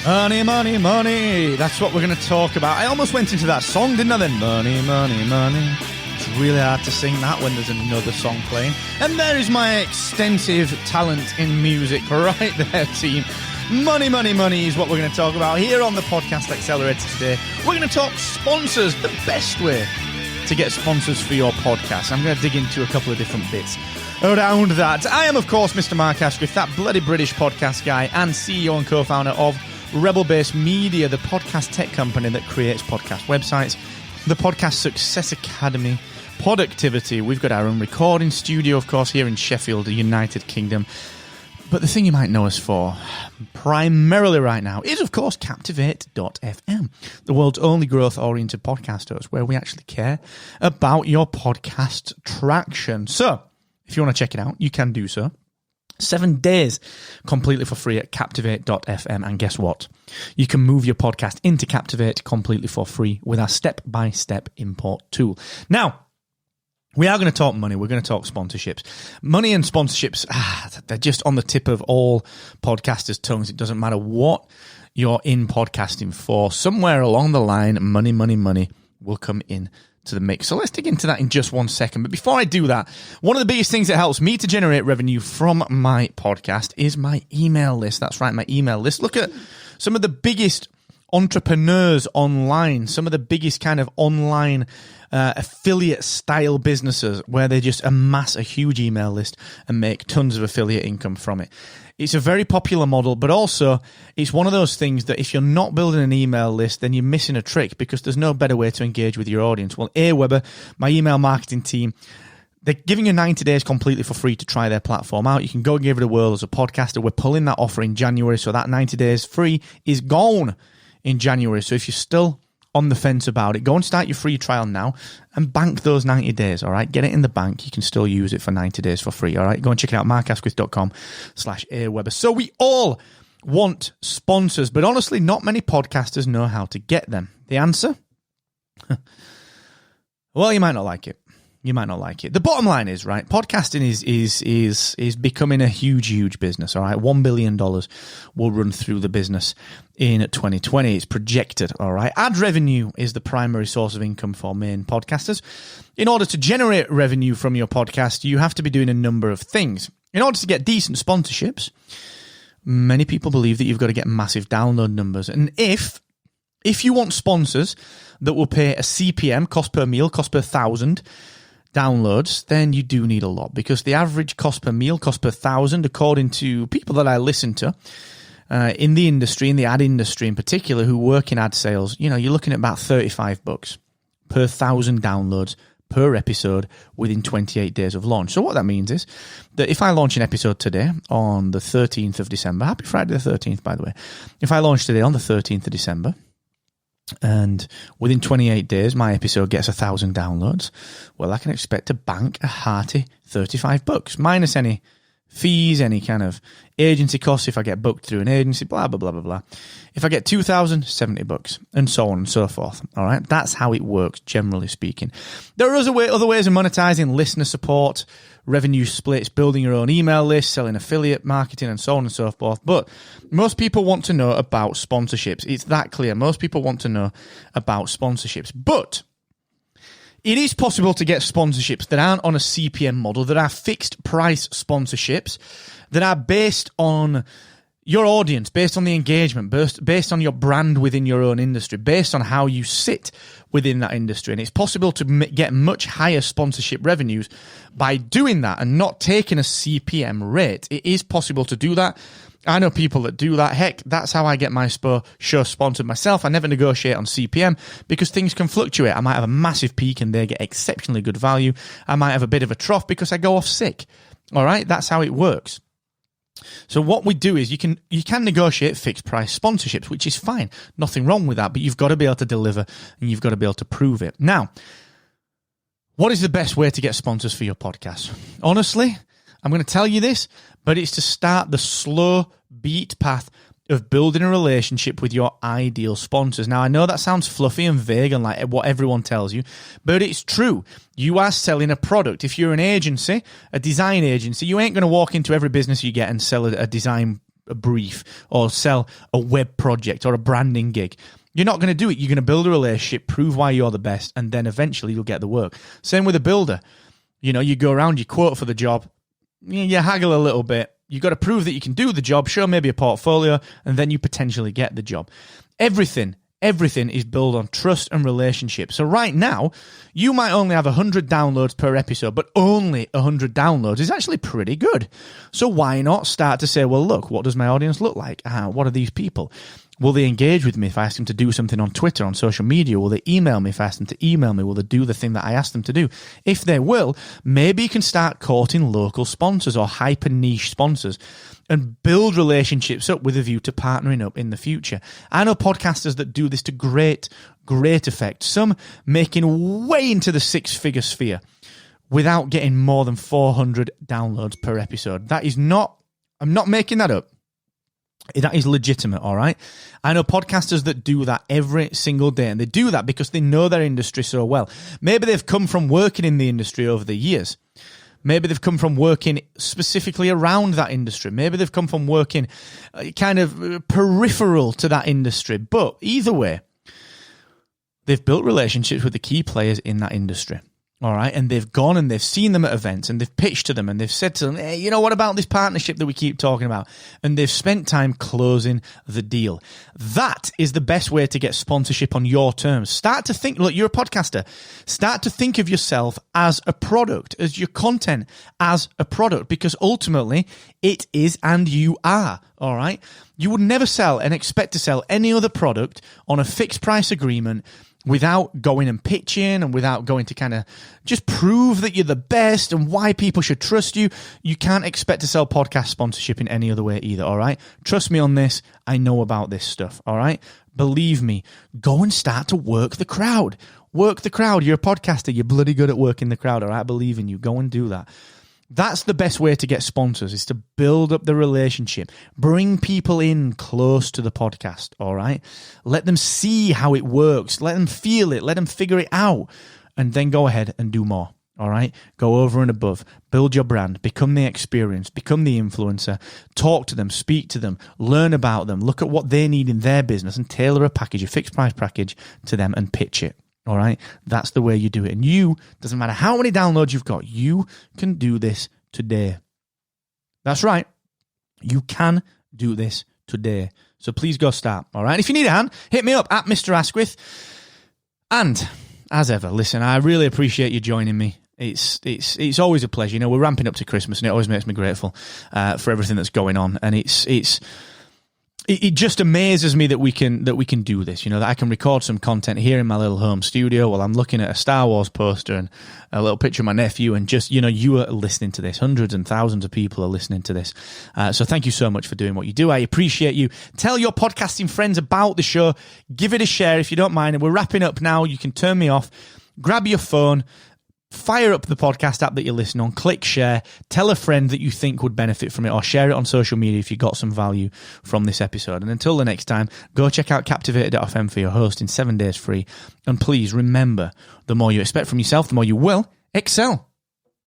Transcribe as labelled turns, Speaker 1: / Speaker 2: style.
Speaker 1: Money, money, money. That's what we're going to talk about. I almost went into that song, didn't I then? Money, money, money. It's really hard to sing that when there's another song playing. And there is my extensive talent in music right there, team. Money, money, money is what we're going to talk about here on the Podcast Accelerator today. We're going to talk sponsors, the best way to get sponsors for your podcast. I'm going to dig into a couple of different bits around that. I am, of course, Mr. Mark Asquith, that bloody British podcast guy and CEO and co-founder of Rebel Base Media, the podcast tech company that creates podcast websites, the Podcast Success Academy, Productivity. We've got our own recording studio, of course, here in Sheffield, the United Kingdom. But the thing you might know us for, primarily right now, is, of course, Captivate.fm, the world's only growth-oriented podcast host, where we actually care about your podcast traction. So, if you want to check it out, you can do so. 7 days completely for free at Captivate.fm. And guess what? You can move your podcast into Captivate completely for free with our step-by-step import tool. Now, we are going to talk money. We're going to talk sponsorships. Money and sponsorships, they're just on the tip of all podcasters' tongues. It doesn't matter what you're in podcasting for. Somewhere along the line, money, money, money will come in to the mix. So let's dig into that in just 1 second. But before I do that, one of the biggest things that helps me to generate revenue from my podcast is my email list. That's right, my email list. Look at some of the biggest entrepreneurs online, some of the biggest kind of online affiliate style businesses where they just amass a huge email list and make tons of affiliate income from it. It's a very popular model, but also it's one of those things that if you're not building an email list, then you're missing a trick because there's no better way to engage with your audience. Well, AWeber, my email marketing team, they're giving you 90 days completely for free to try their platform out. You can go and give it a whirl as a podcaster. We're pulling that offer in January, so that 90 days free is gone in January. So if you're still on the fence about it, go and start your free trial now and bank those 90 days, all right? Get it in the bank. You can still use it for 90 days for free, all right? Go and check it out, markasquith.com/AWeber. So we all want sponsors, but honestly, not many podcasters know how to get them. The answer? Well, you might not like it. You might not like it. The bottom line is, right, podcasting is becoming a huge business, all right? $1 billion will run through the business in 2020. It's projected, all right? Ad revenue is the primary source of income for main podcasters. In order to generate revenue from your podcast, you have to be doing a number of things. In order to get decent sponsorships, many people believe that you've got to get massive download numbers. And if you want sponsors that will pay a CPM, cost per meal, cost per 1,000, downloads, then you do need a lot because the average cost per meal, cost per 1,000, according to people that I listen to in the industry, in the ad industry in particular, who work in ad sales, you're looking at about $35 per 1,000 downloads per episode within 28 days of launch. So what that means is that if I launch an episode today on the 13th of December, happy Friday the 13th, by the way, if I launch today on the 13th of December, and within 28 days, my episode gets 1,000 downloads, well, I can expect to bank a hearty $35, minus any fees, any kind of agency costs if I get booked through an agency, blah, blah, blah, blah, blah. If I get 2,000, $70, and so on and so forth. All right, that's how it works, generally speaking. There are other ways of monetizing: listener support, revenue splits, building your own email list, selling affiliate marketing, and so on and so forth. But most people want to know about sponsorships. It's that clear. Most people want to know about sponsorships. But it is possible to get sponsorships that aren't on a CPM model, that are fixed price sponsorships, that are based on your audience, based on the engagement, based on your brand within your own industry, based on how you sit within that industry. And it's possible to get much higher sponsorship revenues by doing that and not taking a CPM rate. It is possible to do that. I know people that do that. Heck, that's how I get my show sponsored myself. I never negotiate on CPM because things can fluctuate. I might have a massive peak and they get exceptionally good value. I might have a bit of a trough because I go off sick. All right, that's how it works. So what we do is you can negotiate fixed price sponsorships, which is fine. Nothing wrong with that, but you've got to be able to deliver and you've got to be able to prove it. Now, what is the best way to get sponsors for your podcast? Honestly, I'm going to tell you this, but it's to start the slow beat path of building a relationship with your ideal sponsors. Now, I know that sounds fluffy and vague and like what everyone tells you, but it's true. You are selling a product. If you're an agency, a design agency, you ain't going to walk into every business you get and sell a design a brief or sell a web project or a branding gig. You're not going to do it. You're going to build a relationship, prove why you're the best, and then eventually you'll get the work. Same with a builder. You go around, you quote for the job, you haggle a little bit. You've got to prove that you can do the job, show maybe a portfolio, and then you potentially get the job. Everything is built on trust and relationship. So right now, you might only have 100 downloads per episode, but only 100 downloads is actually pretty good. So why not start to say, well, look, what does my audience look like? What are these people? Will they engage with me if I ask them to do something on Twitter, on social media? Will they email me if I ask them to email me? Will they do the thing that I asked them to do? If they will, maybe you can start courting local sponsors or hyper niche sponsors and build relationships up with a view to partnering up in the future. I know podcasters that do this to great effect. Some making way into the six-figure sphere without getting more than 400 downloads per episode. I'm not making that up. That is legitimate, all right? I know podcasters that do that every single day, and they do that because they know their industry so well. Maybe they've come from working in the industry over the years. Maybe they've come from working specifically around that industry. Maybe they've come from working kind of peripheral to that industry. But either way, they've built relationships with the key players in that industry. All right, and they've gone and they've seen them at events and they've pitched to them and they've said to them, hey, what about this partnership that we keep talking about? And they've spent time closing the deal. That is the best way to get sponsorship on your terms. Start to think, look, you're a podcaster. Start to think of yourself as a product, as your content as a product, because ultimately it is and you are. All right, you would never sell and expect to sell any other product on a fixed price agreement without going and pitching and without going to kind of just prove that you're the best and why people should trust you. You can't expect to sell podcast sponsorship in any other way either, all right? Trust me on this. I know about this stuff, all right? Believe me. Go and start to work the crowd. Work the crowd. You're a podcaster. You're bloody good at working the crowd, all right? I believe in you. Go and do that. That's the best way to get sponsors, is to build up the relationship. Bring people in close to the podcast, all right? Let them see how it works. Let them feel it. Let them figure it out. And then go ahead and do more, all right? Go over and above. Build your brand. Become the experience. Become the influencer. Talk to them. Speak to them. Learn about them. Look at what they need in their business and tailor a package, a fixed price package to them and pitch it. All right, that's the way you do it. And doesn't matter how many downloads you've got, you can do this today. That's right. You can do this today. So please go start. All right. If you need a hand, hit me up at Mr. Asquith. And as ever, listen, I really appreciate you joining me. It's always a pleasure. We're ramping up to Christmas, and it always makes me grateful for everything that's going on. And it just amazes me that we can do this, that I can record some content here in my little home studio while I'm looking at a Star Wars poster and a little picture of my nephew, and just, you are listening to this. Hundreds and thousands of people are listening to this. So thank you so much for doing what you do. I appreciate you. Tell your podcasting friends about the show. Give it a share if you don't mind. And we're wrapping up now. You can turn me off. Grab your phone. Fire up the podcast app that you're listening on, click share, tell a friend that you think would benefit from it, or share it on social media if you got some value from this episode. And until the next time, go check out Captivate.fm for your hosting 7 days free. And please remember, the more you expect from yourself, the more you will excel.